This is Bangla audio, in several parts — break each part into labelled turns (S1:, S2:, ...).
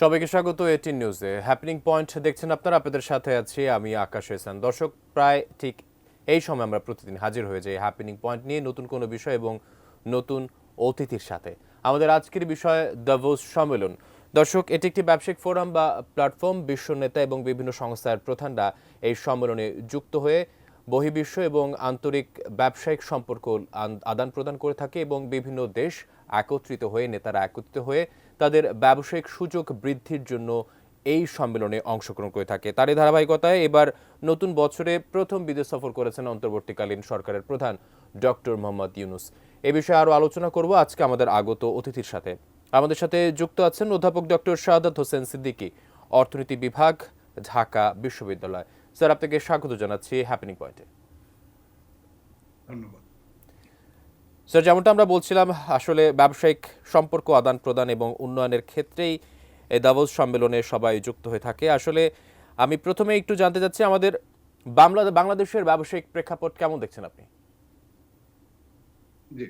S1: সবাইকে স্বাগত এটিএন নিউজে। হ্যাপেনিং পয়েন্ট দেখছেন আপনারা, আপনাদের সাথে আছি আমি আকাশ এহসান। দর্শক, প্রায় ঠিক এই সময় আমরা প্রতিদিন হাজির হয়ে যাই হ্যাপেনিং পয়েন্ট নিয়ে নতুন কোনো বিষয় এবং নতুন অতিথির সাথে। আমাদের আজকের বিষয় দাভোস সম্মেলন। দর্শক, এটি একটি ব্যবসায়িক ফোরাম বা প্ল্যাটফর্ম। বিশ্ব নেতা এবং বিভিন্ন সংস্থার প্রধানরা এই সম্মেলনে যুক্ত হয়ে বহির্বিশ্ব এবং আন্তরিক ব্যবসায়িক সম্পর্ক আদান প্রদান করে থাকে এবং বিভিন্ন দেশ একত্রিত হয়ে, নেতারা একত্রিত হয়ে তাদের ব্যবসায়িক সুযোগ বৃদ্ধির জন্য এই সম্মেলনে অংশগ্রহণ করে থাকে। তারই ধারাবাহিকতায় এবার নতুন বছরে প্রথম বিদেশ সফর করেছেন অন্তর্বর্তীকালীন সরকারের প্রধান ডক্টর মোহাম্মদ ইউনূস। এ বিষয়ে আরও আলোচনা করব আজকে আমাদের আগত অতিথির সাথে। আমাদের সাথে যুক্ত আছেন অধ্যাপক ডক্টর শাহাদাত হোসেন সিদ্দিকী, অর্থনীতি বিভাগ, ঢাকা বিশ্ববিদ্যালয়। স্যার, আপনাকে স্বাগত জানাচ্ছি হ্যাপেনিং পয়েন্টে।
S2: ধন্যবাদ
S1: স্যার। যেমনটা আমরা বলছিলাম, আসলে ব্যবসায়িক সম্পর্ক আদান প্রদান এবং উন্নয়নের ক্ষেত্রেই এই দাভোস সম্মেলনে সবাই যুক্ত হয়ে থাকে। আসলে আমি প্রথমে একটু জানতে চাচ্ছি, আমাদের বাংলাদেশের ব্যবসায়িক প্রেক্ষাপট কেমন দেখছেন আপনি?
S2: জি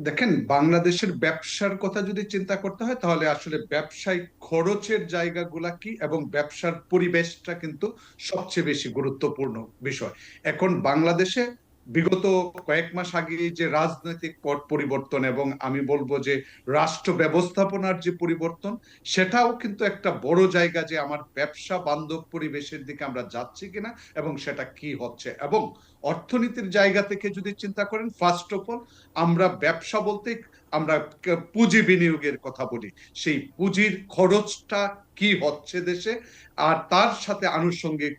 S2: দেখেন, বাংলাদেশের ব্যবসার কথা যদি চিন্তা করতে হয় তাহলে আসলে ব্যবসায়িক খরচের জায়গাগুলা কি এবং ব্যবসার পরিবেশটা কিন্তু সবচেয়ে বেশি গুরুত্বপূর্ণ বিষয়। এখন বাংলাদেশে বিগত কয়েক মাস আগে যে রাজনৈতিক পট পরিবর্তন এবং আমি বলবো যে রাষ্ট্র ব্যবস্থাপনার যে পরিবর্তন, সেটাও কিন্তু একটা বড় জায়গা যে আমার ব্যবসা বান্ধব পরিবেশের দিকে আমরা যাচ্ছি কিনা এবং সেটা কি হচ্ছে। এবং অর্থনীতির জায়গা থেকে যদি চিন্তা করেন, ফার্স্ট অফ অল আমরা ব্যবসা বলতে আমরা পুঁজি বিনিয়োগের কথা বলি, সেই পুঁজির খরচটা কি হচ্ছে দেশে, আর তার সাথে আনুষঙ্গিক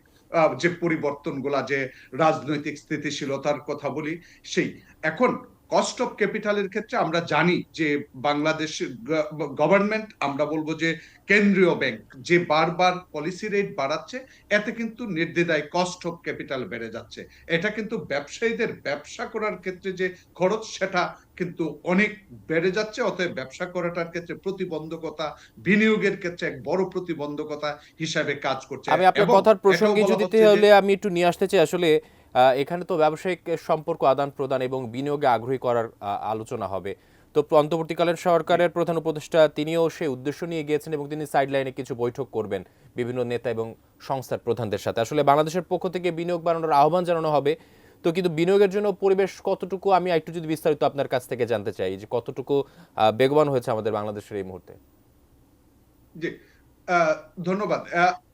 S2: যে পরিবর্তনগুলা, যে রাজনৈতিক স্থিতিশীলতার কথা বলি সেই। এখন কস্ট অফ ক্যাপিটালের ক্ষেত্রে আমরা জানি যে বাংলাদেশ গভর্নমেন্ট, আমরা বলবো যে কেন্দ্রীয় ব্যাংক যে বারবার পলিসি রেট বাড়াচ্ছে, এতে কিন্তু নির্দ্বিধায় কস্ট অফ ক্যাপিটাল বেড়ে যাচ্ছে। এটা কিন্তু ব্যবসায়ীদের ব্যবসা করার ক্ষেত্রে যে খরচ, সেটা কিন্তু অনেক বেড়ে যাচ্ছে। অতএব ব্যবসা করাটার ক্ষেত্রে প্রতিবন্ধকতা বিনিয়োগের ক্ষেত্রে এক বড় প্রতিবন্ধকতা হিসাবে কাজ করছে।
S1: আমি আপনার
S2: এবং
S1: কথার
S2: এটাও
S1: প্রসঙ্গে
S2: বলা
S1: যদি
S2: হচ্ছে যে
S1: হলে আমি একটু নিয়ে আসতে চাই। আসলে এখানে তো ব্যবসায়িক সম্পর্ক আদান প্রদান এবং বিনিয়োগে আগ্রহী করার আলোচনা হবে। তো অন্তর্বর্তীকালীন সরকারের প্রধান উপদেষ্টা তিনিও সেই উদ্দেশ্য নিয়ে গিয়েছেন এবং তিনি সাইডলাইনে কিছু বৈঠক করবেন বিভিন্ন নেতা এবং সংস্থার প্রধানদের সাথে। আসলে বাংলাদেশের পক্ষ থেকে বিনিয়োগ বাড়ানোর আহ্বান জানানো হবে। তো কিন্তু বিনিয়োগের জন্য পরিবেশ কতটুকু, আমি একটু যদি বিস্তারিত আপনার কাছ থেকে জানতে চাই যে কতটুকু বেগবান হয়েছে আমাদের বাংলাদেশের এই মুহূর্তে।
S2: জি ধন্যবাদ।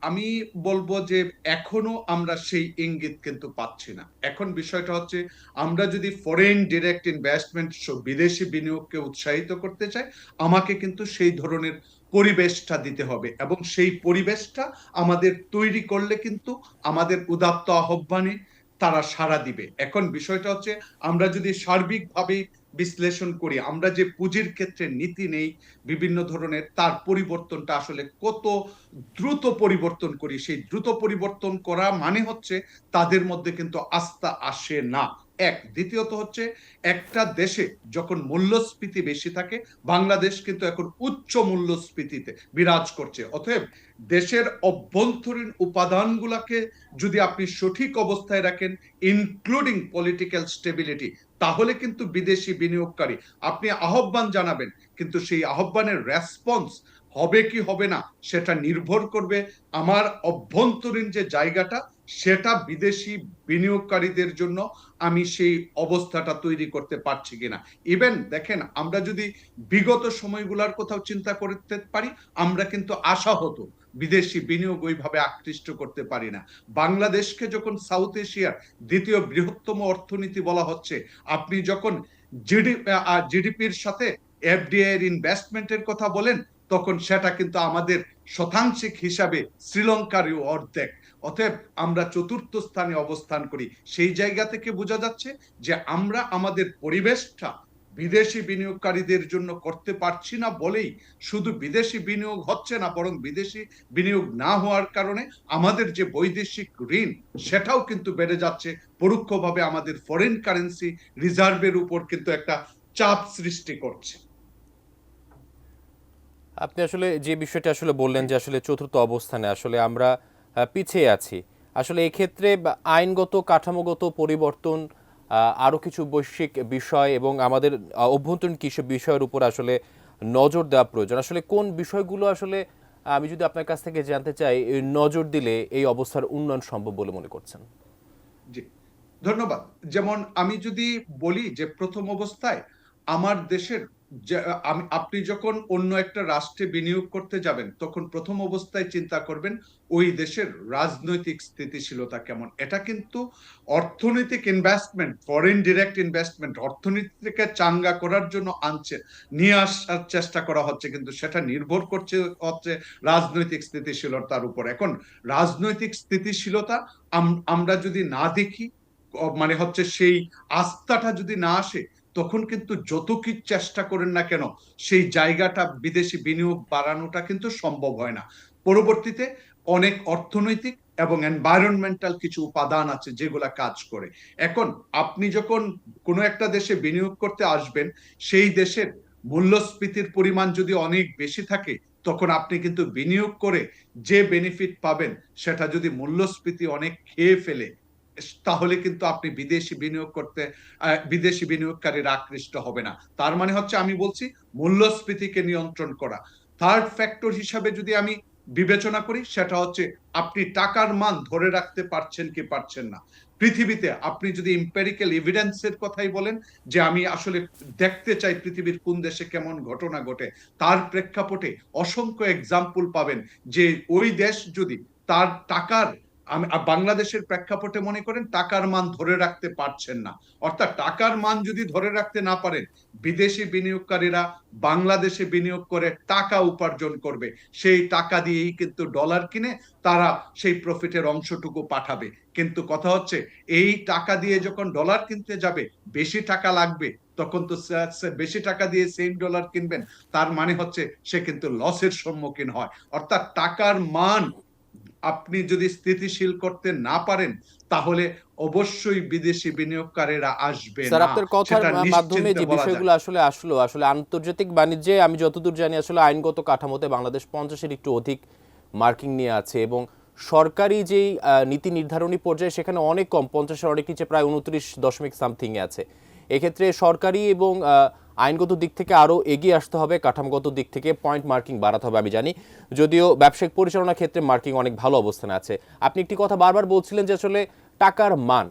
S2: আমি বলবো যে এখনো আমরা সেই ইঙ্গিত কিন্তু পাচ্ছি না। এখন বিষয়টা হচ্ছে, আমরা যদি ফরেন ডিরেক্ট ইনভেস্টমেন্ট, বিদেশি বিনিয়োগকে উৎসাহিত করতে চাই, আমাকে কিন্তু সেই ধরনের পরিবেশটা দিতে হবে এবং সেই পরিবেশটা আমাদের তৈরি করলে কিন্তু আমাদের উদাত্ত আহ্বানে তারা সাড়া দিবে। এখন বিষয়টা হচ্ছে, আমরা যদি সার্বিকভাবে বিশ্লেষণ করি, আমরা যে পুঁজির ক্ষেত্রে নীতি নেই বিভিন্ন ধরনের, তার পরিবর্তনটা আসলে কত দ্রুত পরিবর্তন করি, সেই দ্রুত পরিবর্তন করা মানে হচ্ছে তাদের মধ্যে কিন্তু আস্থা আসে না। দ্বিতীয়ত হচ্ছে, একটা দেশে যখন মূল্যস্ফীতি বেশি থাকে, বাংলাদেশ কিন্তু এখন উচ্চ মূল্যস্ফীতিতে বিরাজ করছে। অতএব দেশের অভ্যন্তরীণ উপাদানগুলোকে যদি আপনি সঠিক অবস্থায় রাখেন, ইনক্লুডিং পলিটিক্যাল স্টেবিলিটি, তাহলে কিন্তু বিদেশি বিনিয়োগকারী, আপনি আহ্বান জানাবেন, কিন্তু সেই আহ্বানের রেসপন্স হবে কি হবে না সেটা নির্ভর করবে আমার অভ্যন্তরীণ যে জায়গাটা, সেটা বিদেশি বিনিয়োগকারীদের জন্য আমি সেই অবস্থাটা তৈরি করতে পারছি কিনা। ইভেন দেখেন, আমরা যদি বিগত সময়গুলোর কোথাও চিন্তা করতে পারি, আমরা কিন্তু আশাহত বিদেশি বিনিয়োগ ওইভাবে আকৃষ্ট করতে পারি না। বাংলাদেশকে যখন সাউথ এশিয়ার দ্বিতীয় বৃহত্তম অর্থনীতি বলা হচ্ছে, আপনি যখন জিডিপির সাথে এফডিআই এর ইনভেস্টমেন্টের কথা বলেন, তখন সেটা কিন্তু আমাদের শতাংশিক হিসাবে শ্রীলঙ্কারও অর্ধেক। অতএব আমরা চতুর্থ স্থানে অবস্থান করি। সেই জায়গা থেকে বোঝা যাচ্ছে যে আমরা আমাদের পরিবেশটা বিদেশি বিনিয়োগকারীদের জন্য করতে পারছি না বলেই শুধু বিদেশি বিনিয়োগ হচ্ছে না, বরং বিদেশি বিনিয়োগ না হওয়ার কারণে আমাদের যে বৈদেশিক ঋণ, সেটাও কিন্তু বেড়ে যাচ্ছে। পরোক্ষভাবে আমাদের ফরেন কারেন্সি রিজার্ভের উপর কিন্তু একটা চাপ সৃষ্টি করছে।
S1: আপনি আসলে যে বিষয়টা আসলে বললেন যে আসলে চতুর্থ অবস্থানে আসলে আমরা পিছিয়ে আছি। আসলে এক্ষেত্রে আইনগত কাঠামোগত পরিবর্তন, আরও কিছু বৈশ্বিক বিষয় এবং আমাদের অভ্যন্তরীণ কিছু বিষয়ের উপর আসলে নজর দেওয়া প্রয়োজন। আসলে কোন বিষয়গুলো আসলে আমি যদি আপনার কাছ থেকে জানতে চাই, নজর দিলে এই অবস্থার উন্নয়ন সম্ভব বলে মনে করছেন?
S2: জি, ধন্যবাদ। যেমন আমি যদি বলি যে প্রথম অবস্থায় আমার দেশের আপনি যখন অন্য একটা রাষ্ট্রে বিনিয়োগ করতে যাবেন তখন প্রথম অবস্থায় চিন্তা করবেন ওই দেশের রাজনৈতিক স্থিতিশীলতা কেমন। এটা কিন্তু অর্থনৈতিক ইনভেস্টমেন্ট, ফরেন ডিরেক্ট ইনভেস্টমেন্ট অর্থনীতিকে চাঙ্গা করার জন্য নিয়ে আসার চেষ্টা করা হচ্ছে, কিন্তু সেটা নির্ভর হচ্ছে রাজনৈতিক স্থিতিশীলতার উপর। এখন রাজনৈতিক স্থিতিশীলতা আমরা যদি না দেখি, মানে হচ্ছে সেই আস্থাটা যদি না আসে, তখন কিন্তু যত কি চেষ্টা করেন না কেন সেই জায়গাটা বিদেশি বিনিয়োগ বাড়ানোটা কিন্তু সম্ভব হয় না। পরবর্তীতে অনেক অর্থনৈতিক এবং এনভায়রনমেন্টাল কিছু উপাদান আছে যেগুলা কাজ করে। এখন আপনি যখন কোনো একটা দেশে বিনিয়োগ করতে আসবেন, সেই দেশের মূল্যস্ফীতির পরিমাণ যদি অনেক বেশি থাকে, তখন আপনি কিন্তু বিনিয়োগ করে যে বেনিফিট পাবেন সেটা যদি মূল্যস্ফীতি অনেক খেয়ে ফেলে, তাহলে কিন্তু আপনি বিদেশি বিনিয়োগকারীরা আকৃষ্ট হবে না। তার মানে হচ্ছে আমি বলছি মূল্যস্ফীতিকে নিয়ন্ত্রণ করা। থার্ড ফ্যাক্টর হিসাবে যদি আমি বিবেচনা করি, সেটা হচ্ছে আপনি টাকার মান ধরে রাখতে পারছেন কি পারছেন না। পৃথিবীতে আপনি যদি এম্পিরিক্যাল এভিডেন্সের কথাই বলেন, যে আমি আসলে দেখতে চাই পৃথিবীর কোন দেশে কেমন ঘটনা ঘটে, তার প্রেক্ষাপটে অসংখ্য এক্সাম্পল পাবেন যে ওই দেশ যদি তার টাকার, বাংলাদেশের প্রেক্ষাপটে মনে করেন টাকার মান ধরে রাখতে পারছেন না, অর্থাৎ টাকার মান যদি ধরে রাখতে না পারেন, বিদেশি বিনিয়োগকারীরা বাংলাদেশে বিনিয়োগ করে টাকা উপার্জন করবে, সেই টাকা দিয়েই কিন্তু ডলার কিনে তারা সেই প্রফিটের অংশটুকু পাঠাবে। কিন্তু কথা হচ্ছে এই টাকা দিয়ে যখন ডলার কিনতে যাবে বেশি টাকা লাগবে, তখন তো বেশি টাকা দিয়ে সেম ডলার কিনবেন, তার মানে হচ্ছে সে কিন্তু লসের সম্মুখীন হয়। অর্থাৎ টাকার মান আপনি যদি স্থিতিশীল করতে না পারেন, তাহলে অবশ্যই বিদেশি বিনিয়োগকারীরা আসবে
S1: স্যার,
S2: না,
S1: আপনার কথার
S2: সেটা
S1: মাধ্যমে
S2: নিশ্চিন্তে
S1: যে
S2: বলা যায়।
S1: বিষয়গুলো আসলে আসলো, আসলে আন্তর্জাতিক বাণিজ্যে আমি যতদূর জানি আসলে আইনগত কাঠামোতে বাংলাদেশ 50-এর একটু অধিক মার্কিং নিয়ে আছে, এবং সরকারি যেই নীতি নির্ধারণী পর্যায়ে সেখানে অনেক কম, 50-এর অনেক নিচে, প্রায় 29 দশমিক সামথিং এ আছে। এক্ষেত্রে সরকারি এবং আইনগত দিক থেকে আরও এগিয়ে আসতে হবে, কাঠামোগত দিক থেকে পয়েন্ট মার্কিং বাড়াতে হবে আমি জানি, যদিও ব্যবসায়িক পরিচালনার ক্ষেত্রে মার্কিং অনেক ভালো অবস্থানে আছে। আপনি একটি কথা বারবার বলছিলেন যে আসলে টাকার মান,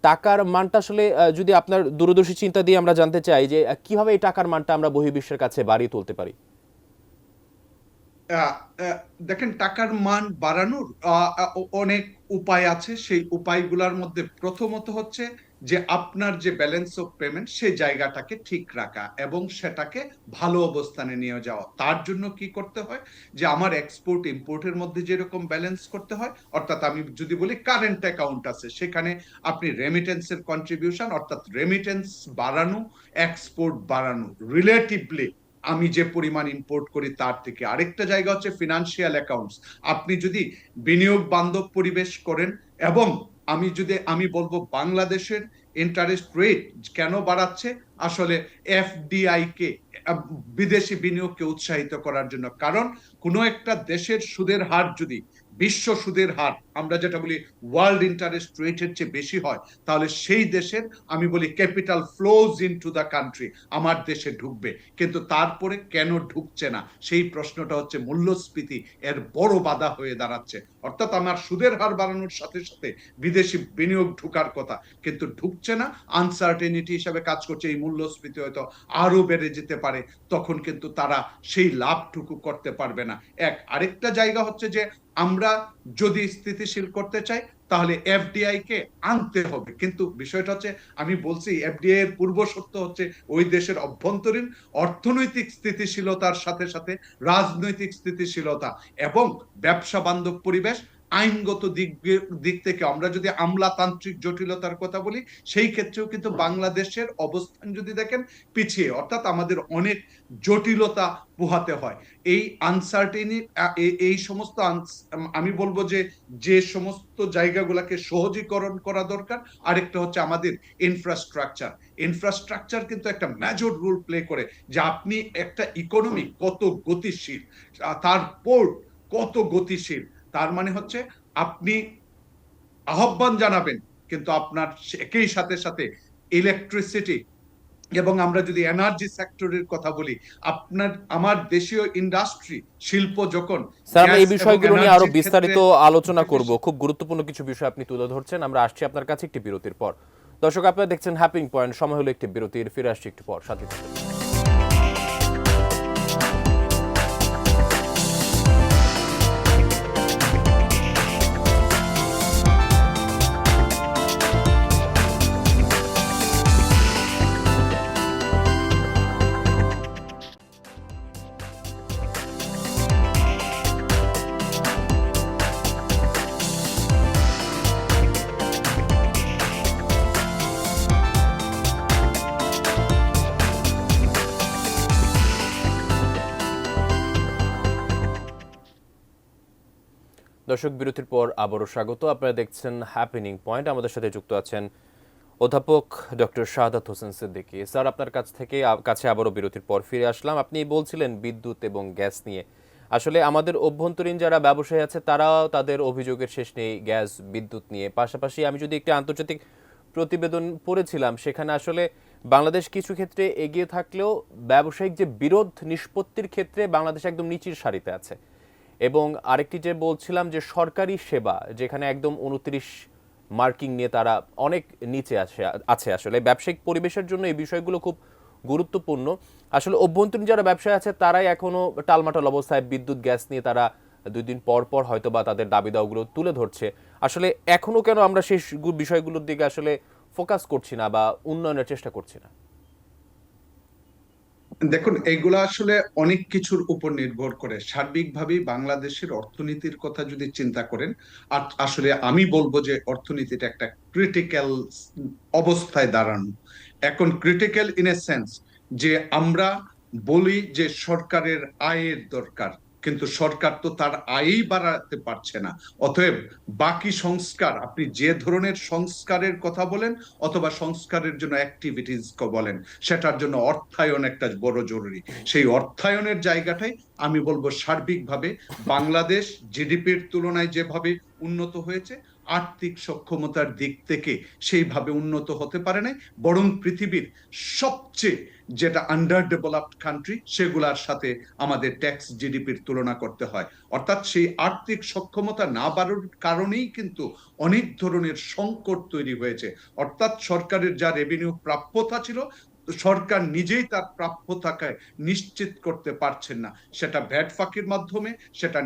S1: টাকার মানটা আসলে যদি আপনার দূরদর্শী চিন্তা দিয়ে আমরা জানতে চাই যে কিভাবে এই টাকার মানটা আমরা বহির্বিশ্বের কাছে বাড়িয়ে তুলতে পারি।
S2: দেখেন, টাকার মান বাড়ানোর অনেক উপায় আছে। সেই উপায়গুলোর মধ্যে প্রথমত হচ্ছে যে আপনার যে ব্যালেন্স অফ পেমেন্ট সেই জায়গাটাকে ঠিক রাখা এবং সেটাকে ভালো অবস্থানে নিয়ে যাওয়া। তার জন্য কি করতে হয়, যে আমার এক্সপোর্ট ইম্পোর্টের মধ্যে যেরকম ব্যালেন্স করতে হয়, অর্থাৎ আমি যদি বলি কারেন্ট অ্যাকাউন্ট আছে, সেখানে আপনি রেমিটেন্সের কন্ট্রিবিউশন, অর্থাৎ রেমিটেন্স বাড়ানো, এক্সপোর্ট বাড়ানো রিলেটিভলি আমি যে পরিমাণ ইম্পোর্ট করি তার থেকে। আরেকটা জায়গা হচ্ছে ফিনান্সিয়াল অ্যাকাউন্টস। আপনি যদি বিনিয়োগ বান্ধব পরিবেশ করেন, এবং আমি বলবো বাংলাদেশের ইন্টারেস্ট রেট কেন বাড়াচ্ছে, আসলে এফডিআই কে, বিদেশি বিনিয়োগকে উৎসাহিত করার জন্য। কারণ কোনো একটা দেশের সুদের হার যদি বিশ্ব সুদের হার, আমরা যেটা বলি ওয়ার্ল্ড ইন্টারেস্ট রেটের চেয়ে বেশি হয়, তাহলে সেই দেশের, আমি বলি, capital flows into the country, আমার দেশে ঢুকবে। কিন্তু তারপরে কেন ঢুকছে না, সেই প্রশ্নটা হচ্ছে মূল্যস্ফীতি এর বড় বাধা হয়ে দাঁড়াচ্ছে। অর্থাৎ আমার সুদের হার বাড়ানোর সাথে সাথে বিদেশি বিনিয়োগ ঢুকার কথা, কিন্তু ঢুকছে না, আনসার্টেনিটি হিসাবে কাজ করছে। এই মূল্যস্ফীতি হয়তো আরো বেড়ে যেতে পারে, তখন কিন্তু তারা সেই লাভটুকু করতে পারবে না। আরেকটা জায়গা হচ্ছে যে আমরা যদি স্থিতিশীল করতে চাই, তাহলে এফডিআই কে আনতে হবে। কিন্তু বিষয়টা হচ্ছে, আমি বলছি এফডিআই এর পূর্ব শর্ত হচ্ছে ওই দেশের অভ্যন্তরীণ অর্থনৈতিক স্থিতিশীলতার সাথে সাথে রাজনৈতিক স্থিতিশীলতা এবং ব্যবসা বান্ধব পরিবেশ। আইনগত দিক থেকে আমরা যদি আমলাতান্ত্রিক জটিলতার কথা বলি, সেই ক্ষেত্রেও কিন্তু বাংলাদেশের অবস্থান যদি দেখেন পিছিয়ে, অর্থাৎ আমাদের অনেক জটিলতা পোহাতে হয়। এই আনসার্টেনি, এই সমস্ত আমি বলবো যে যে সমস্ত জায়গাগুলোকে সহজীকরণ করা দরকার। আরেকটা হচ্ছে আমাদের ইনফ্রাস্ট্রাকচার কিন্তু একটা মেজর রোল প্লে করে, যে আপনি একটা ইকোনমি কত গতিশীল, তার পোর্ট কত গতিশীল। তার মানে হচ্ছে আপনি আহ্বান জানাবেন, কিন্তু আপনার একই সাথে সাথে ইলেকট্রিসিটি এবং আমরা যদি এনার্জি সেক্টরের কথা বলি, আমার দেশীয় ইন্ডাস্ট্রি শিল্প যখন
S1: স্যার, আমরা
S2: গ্যাস
S1: এই
S2: এবং
S1: বিষয়গুলো নিয়ে আরো
S2: এনার্জির ক্ষেত্রে
S1: বিস্তারিত আলোচনা করব।
S2: বিদেশি
S1: খুব গুরুত্বপূর্ণ কিছু বিষয় আপনি তুলে ধরছেন। আমরা আসছি আপনার কাছে একটি বিরতির পর। দর্শক, আপনারা দেখছেন হ্যাপিং পয়েন্ট। সময় হলো একটি বিরতির, ফিরে আসছি একটু পর, সাথে থাকুন। দর্শক, বিরতির পর আবারও স্বাগত। আপনারা দেখছেন হ্যাপেনিং পয়েন্ট। আমাদের সাথে যুক্ত আছেন অধ্যাপক ডক্টর শাহাদাত হোসেন সিদ্দিকী। স্যার, আপনার কাছে আবারও বিরতির পর ফিরে আসলাম। আপনি বলছিলেন বিদ্যুৎ এবং গ্যাস নিয়ে। আসলে আমাদের অভ্যন্তরীণ যারা ব্যবসায়ী আছে তারাও তাদের অভিযোগের শেষ নেই গ্যাস বিদ্যুৎ নিয়ে। পাশাপাশি আমি যদি একটি আন্তর্জাতিক প্রতিবেদন পড়েছিলাম, সেখানে আসলে বাংলাদেশ কিছু ক্ষেত্রে এগিয়ে থাকলেও ব্যবসায়িক যে বিরোধ নিষ্পত্তির ক্ষেত্রে বাংলাদেশ একদম নিচের সারিতে আছে। এবং আরেকটি যে বলছিলাম যে সরকারি সেবা, যেখানে একদম 29 মার্কিং নিয়ে তারা অনেক নিচে আছে। আসলে ব্যবসায়িক পরিবেশের জন্য এই বিষয়গুলো খুব গুরুত্বপূর্ণ। আসলে অভ্যন্তরীণ যারা ব্যবসায়ী আছে তারাই এখনো টালমাটাল অবস্থায়, বিদ্যুৎ গ্যাস নিয়ে তারা 2 দিন পর পর হয়তো বা তাদের দাবি দাওয়াগুলো তুলে ধরছে। আসলে এখনো কেন আমরা সেই বিষয়গুলোর দিকে আসলে ফোকাস করছি না বা উন্নয়নের চেষ্টা করছি না?
S2: দেখুন, এইগুলা আসলে অনেক কিছুর উপর নির্ভর করে। সার্বিকভাবেই বাংলাদেশের অর্থনীতির কথা যদি চিন্তা করেন, আর আসলে আমি বলবো যে অর্থনীতিটা একটা ক্রিটিক্যাল অবস্থায় দাঁড়ানো। এখন ক্রিটিক্যাল ইন এ সেন্স যে আমরা বলি যে সরকারের আয়ের দরকার, কিন্তু সরকার তো তার আয়ই বাড়াতে পারছে না। অতএব বাকি সংস্কার, আপনি যে ধরনের সংস্কারের কথা বলেন অথবা সংস্কারের জন্য অ্যাক্টিভিটিস বলেন, সেটার জন্য অর্থায়ন একটা বড় জরুরি। সেই অর্থায়নের জায়গাটাই আমি বলবো সার্বিকভাবে বাংলাদেশ জিডিপির তুলনায় যেভাবে উন্নত হয়েছে, আর্থিক সক্ষমতার দিক থেকে সেইভাবে উন্নত হতে পারে নাই, বরং পৃথিবীর সবচেয়ে যেটা আন্ডার ডেভেলপড কান্ট্রি সেগুলার সাথে আমাদের ট্যাক্স জিডিপির তুলনা করতে হয়। অর্থাৎ সেই আর্থিক সক্ষমতা না বাড়ার কারণেই কিন্তু অনেক ধরনের সংকট তৈরি হয়েছে। অর্থাৎ সরকারের যা রেভিনিউ প্রাপ্যতা ছিল, সরকার নিজেই তার প্রাপ্যতাকে নিশ্চিত করতে পারছেন না। সেটা ভ্যাট ফাঁকির মাধ্যমে, সেটা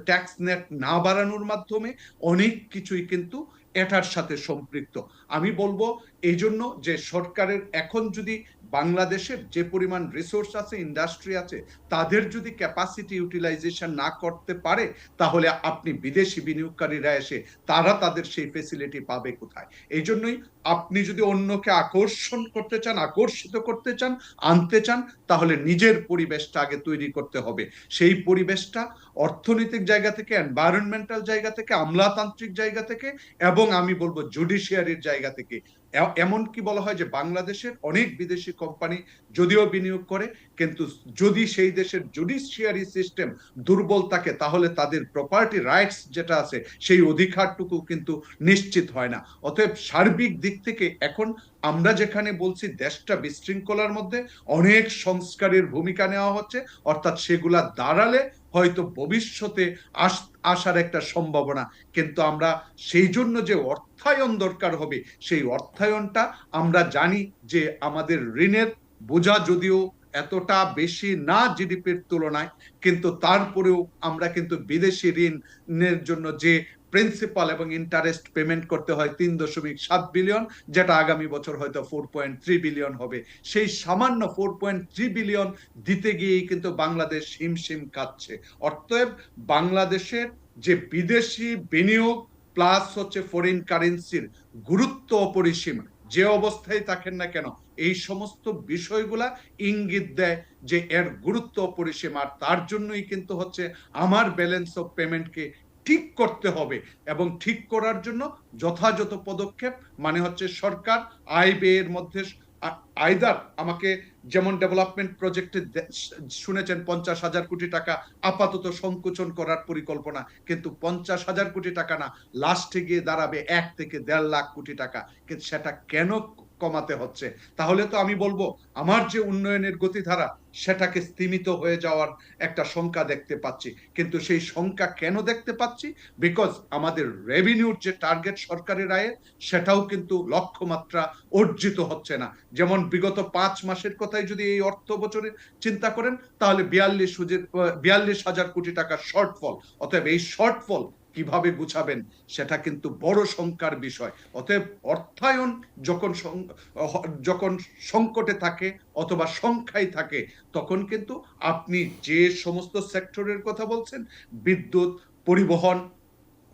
S2: ট্যাক্স নেট না বাড়ানোর মাধ্যমে, অনেক কিছুই কিন্তু এটার সাথে সম্পৃক্ত। আমি বলবো এই জন্য যে সরকারের এখন যদি বাংলাদেশের যে পরিমাণ রিসোর্স আছে, ইন্ডাস্ট্রি আছে, তাদের যদি ক্যাপাসিটি ইউটিলাইজেশন না করতে পারে, তাহলে আপনি বিদেশি বিনিয়োগকারীরা এসে তারা তাদের সেই ফেসিলিটি পাবে কোথায়? এই জন্যই আপনি যদি অন্যকে আকর্ষণ করতে চান, আকর্ষিত করতে চান, আনতে চান, তাহলে নিজের পরিবেশটা আগে তৈরি করতে হবে। সেই পরিবেশটা অর্থনৈতিক জায়গা থেকে, এনভায়রনমেন্টাল জায়গা থেকে, আমলাতান্ত্রিক জায়গা থেকে, এবং আমি বলবো জুডিশিয়ারির জায়গা থেকে। এমনকি বলা হয় যে বাংলাদেশের অনেক বিদেশি কোম্পানি যদিও বিনিয়োগ করে, কিন্তু যদি সেই দেশের জুডিশিয়ারি সিস্টেম দুর্বল থাকে, তাহলে তাদের প্রপার্টি রাইটস যেটা আছে সেই অধিকারটুকু কিন্তু নিশ্চিত হয় না। অতএব সার্বিক দিক থেকে এখন আমরা যেখানে বলছি দেশটা বিশৃঙ্খলার মধ্যে, অনেক সংস্কারের ভূমিকা নেওয়া হচ্ছে। অর্থাৎ সেগুলা দাঁড়ালে হয়তো ভবিষ্যতে আসার একটা সম্ভাবনা। কিন্তু আমরা সেই জন্য যে অর্থায়ন দরকার হবে, সেই অর্থায়নটা আমরা জানি যে আমাদের ঋণের বোঝা যদিও এতটা বেশি না জিডিপির তুলনায়, কিন্তু তারপরেও আমরা কিন্তু বিদেশি ঋণের জন্য যে প্রিন্সিপাল এবং ইন্টারেস্ট পেমেন্ট করতে হয় 3.7 বিলিয়ন, যেটা আগামী বছর হয়তো 4.3 বিলিয়ন হবে। সেই সামান্য 4.3 বিলিয়ন দিতে গিয়েই কিন্তু বাংলাদেশ হিমশিম খাচ্ছে। অতএব বাংলাদেশের যে বিদেশি বিনিয়োগ প্লাস হচ্ছে ফরেন কারেন্সির গুরুত্ব অপরিসীম, যে অবস্থায় থাকেন না কেন, এই সমস্ত বিষয়গুলা ইঙ্গিত দেয় যে এর গুরুত্ব অপরিসীম। আর তার জন্যই কিন্তু হচ্ছে আমার ব্যালেন্স অফ পেমেন্টকে ঠিক করতে হবে, এবং ঠিক করার জন্য যথাযথ পদক্ষেপ মানে হচ্ছে সরকার আয় ব্যয়ের মধ্যে আইদার আমাকে, যেমন ডেভেলপমেন্ট প্রজেক্টে শুনেছেন 50,000 কোটি টাকা আপাতত সংকোচন করার পরিকল্পনা, কিন্তু 50,000 কোটি টাকা না, লাস্টে গিয়ে দাঁড়াবে 1 থেকে 1.5 লাখ কোটি টাকা। কিন্তু সেটা কেন কমাতে হচ্ছে, তাহলে তো আমি বলবো আমার যে উন্নয়নের গতিধারা সেটাকে স্তীমিত হয়ে যাওয়ার একটা শঙ্কা দেখতে পাচ্ছি। কিন্তু সেই শঙ্কা কেন দেখতে পাচ্ছি? বিকজ আমাদের রেভিনিউর যে টার্গেট সরকারের আয়ের, সেটাও কিন্তু লক্ষ্যমাত্রা অর্জিত হচ্ছে না। যেমন বিগত 5 মাসের কথাই যদি এই অর্থ বছরে চিন্তা করেন, তাহলে 42,000 কোটি টাকার শর্টফল। অতএব এই শর্টফল কিভাবে গুছাবেন সেটা কিন্তু বড় শঙ্কার বিষয়। অতএব অর্থায়ন যখন সংকটে থাকে অথবা সংখ্যায় থাকে, তখন কিন্তু আপনি যে সমস্ত সেক্টরের কথা বলছেন, বিদ্যুৎ, পরিবহন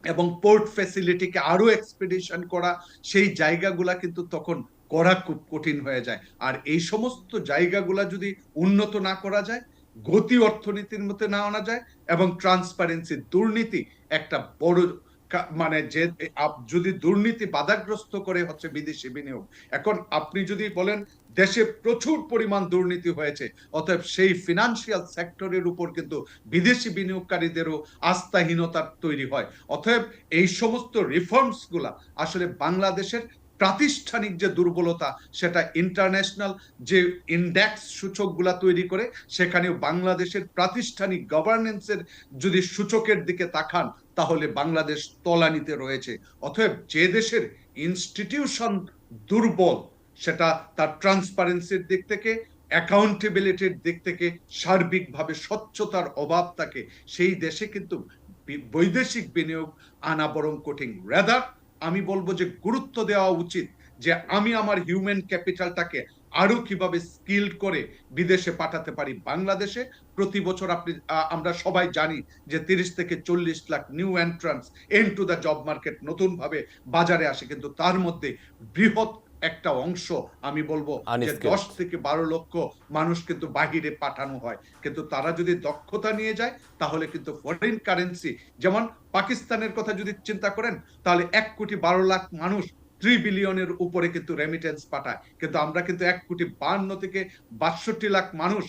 S2: এবং পোর্ট ফ্যাসিলিটিকে আরো এক্সপেডিশন করা, সেই জায়গাগুলা কিন্তু তখন করা খুব কঠিন হয়ে যায়। আর এই সমস্ত জায়গাগুলা যদি উন্নত না করা যায়, গতি অর্থনীতির মধ্যে না আনা যায়, এবং ট্রান্সপারেন্সি, দুর্নীতি একটা বড় মানে যে যদি দুর্নীতি বাধাগ্রস্ত করে হচ্ছে বিদেশি বিনিয়োগ। এখন আপনি যদি বলেন দেশে প্রচুর পরিমাণ দুর্নীতি হয়েছে, অতএব সেই ফিনান্সিয়াল সেক্টরের উপর কিন্তু বিদেশি বিনিয়োগকারীদেরও আস্থাহীনতা তৈরি হয়। অতএব এই সমস্ত রিফর্মস গুলা আসলে বাংলাদেশের প্রাতিষ্ঠানিক যে দুর্বলতা, সেটা ইন্টারন্যাশনাল যে ইন্ডেক্স সূচকগুলা তৈরি করে, সেখানেও বাংলাদেশের প্রাতিষ্ঠানিক গভর্নেন্সের যদি সূচকের দিকে তাকান, তাহলে বাংলাদেশ তলানিতে রয়েছে। অতএব যে দেশের ইনস্টিটিউশন দুর্বল, সেটা তার ট্রান্সপারেন্সির দিক থেকে, অ্যাকাউন্টেবিলিটির দিক থেকে সার্বিকভাবে স্বচ্ছতার অভাব থাকে, সেই দেশে কিন্তু বৈদেশিক বিনিয়োগ আনা বরং কঠিন। রাদার আমি বলবো যে গুরুত্ব দেওয়া উচিত যে আমি আমার হিউম্যান ক্যাপিটালটাকে আরো কিভাবে স্কিল করে বিদেশে পাঠাতে পারি। বাংলাদেশে প্রতি বছর আমরা সবাই জানি যে 30 থেকে 40 lakh new entrance into the job market নতুন ভাবে বাজারে আসে, কিন্তু তার মধ্যে বৃহৎ একটা অংশ, আমি বলবো যে 10 থেকে 12 লক্ষ মানুষ কিন্তু বাহিরে পাঠানো হয়। কিন্তু তারা যদি দক্ষতা নিয়ে যায়, তাহলে কিন্তু ফরেন কারেন্সি, যেমন পাকিস্তানের কথা যদি চিন্তা করেন, তাহলে 1,12,00,000 মানুষ 3 বিলিয়নের উপরে কিন্তু রেমিটেন্স পাঠায়। কিন্তু আমরা কিন্তু 1,52 থেকে 62 লাখ মানুষ,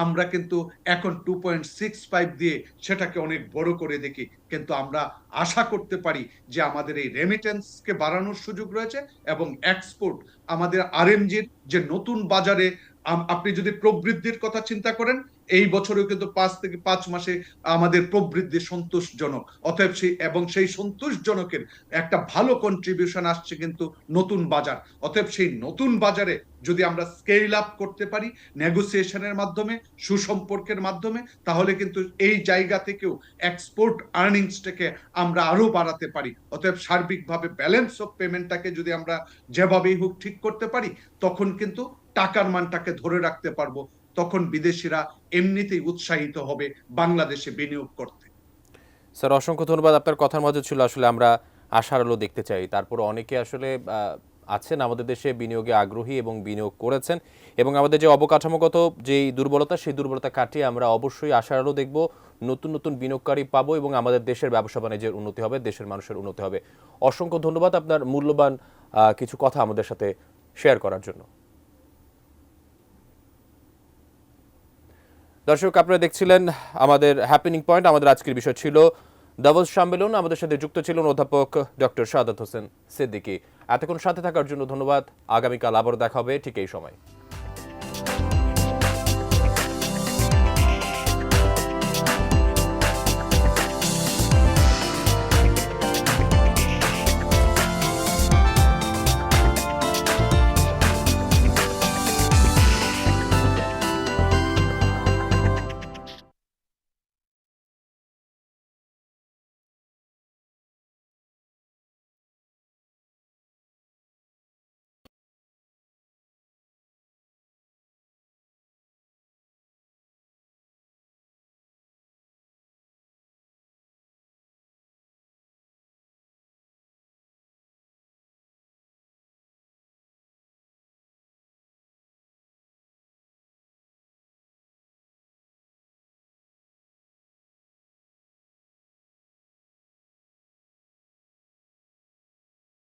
S2: আমরা কিন্তু এখন 2.65 দিয়ে সেটাকে অনেক বড় করে দেখি। কিন্তু আমরা আশা করতে পারি যে আমাদের এই রেমিটেন্সকে বাড়ানোর সুযোগ রয়েছে, এবং এক্সপোর্ট, আমাদের আরএমজির যে নতুন বাজারে, আপনি যদি প্রবৃদ্ধির কথা চিন্তা করেন, এই বছরেও কিন্তু 5 থেকে 5 মাসে আমাদের প্রবৃদ্ধি সন্তোষজনক। অতএব সেই সন্তোষজনকের একটা ভালো কন্ট্রিবিউশন আসছে কিন্তু নতুন বাজার। অতএব সেই নতুন বাজারে যদি আমরা স্কেল আপ করতে পারি নেগোসিয়েশনের মাধ্যমে, সুসম্পর্কের মাধ্যমে, তাহলে কিন্তু এই জায়গা থেকেও এক্সপোর্ট আর্নিংসটাকে আমরা আরো বাড়াতে পারি। অতএব সার্বিকভাবে ব্যালেন্স অফ পেমেন্টটাকে যদি আমরা যেভাবেই হোক ঠিক করতে পারি, তখন কিন্তু টাকার মানটাকে ধরে রাখতে পারবো। তখন বিদেশিরা এমনিতেই উৎসাহিত হবে বাংলাদেশে বিনিয়োগ করতে।
S1: স্যার, অসংখ্য ধন্যবাদ। আপনার কথার মাঝে ছিল আসলে আমরা আশার আলো দেখতে চাই। তারপর অনেকে আসলে আছেন আমাদের দেশে বিনিয়োগে আগ্রহী এবং বিনিয়োগ করেছেন, এবং আমাদের যে অবকাঠামোগত যেই দুর্বলতা, সেই দুর্বলতা কাটিয়ে আমরা অবশ্যই আশার আলো দেখব, নতুন নতুন বিনিয়োগকারী পাবো, এবং আমাদের দেশের ব্যবসা বাণিজ্যের উন্নতি হবে, দেশের মানুষের উন্নতি হবে। অসংখ্য ধন্যবাদ আপনার মূল্যবান কিছু কথা আমাদের সাথে শেয়ার করার জন্য। দর্শক, আপনারা দেখছিলেন আমাদের হ্যাপেনিং পয়েন্ট। আমাদের আজকের বিষয় ছিল দাভোস সম্মেলন। আমাদের সাথে যুক্ত ছিলেন অধ্যাপক ডক্টর শাহাদাত হোসেন সিদ্দিকী। এতক্ষণ সাথে থাকার জন্য ধন্যবাদ। আগামীকাল আবারও দেখা হবে ঠিক এই সময়।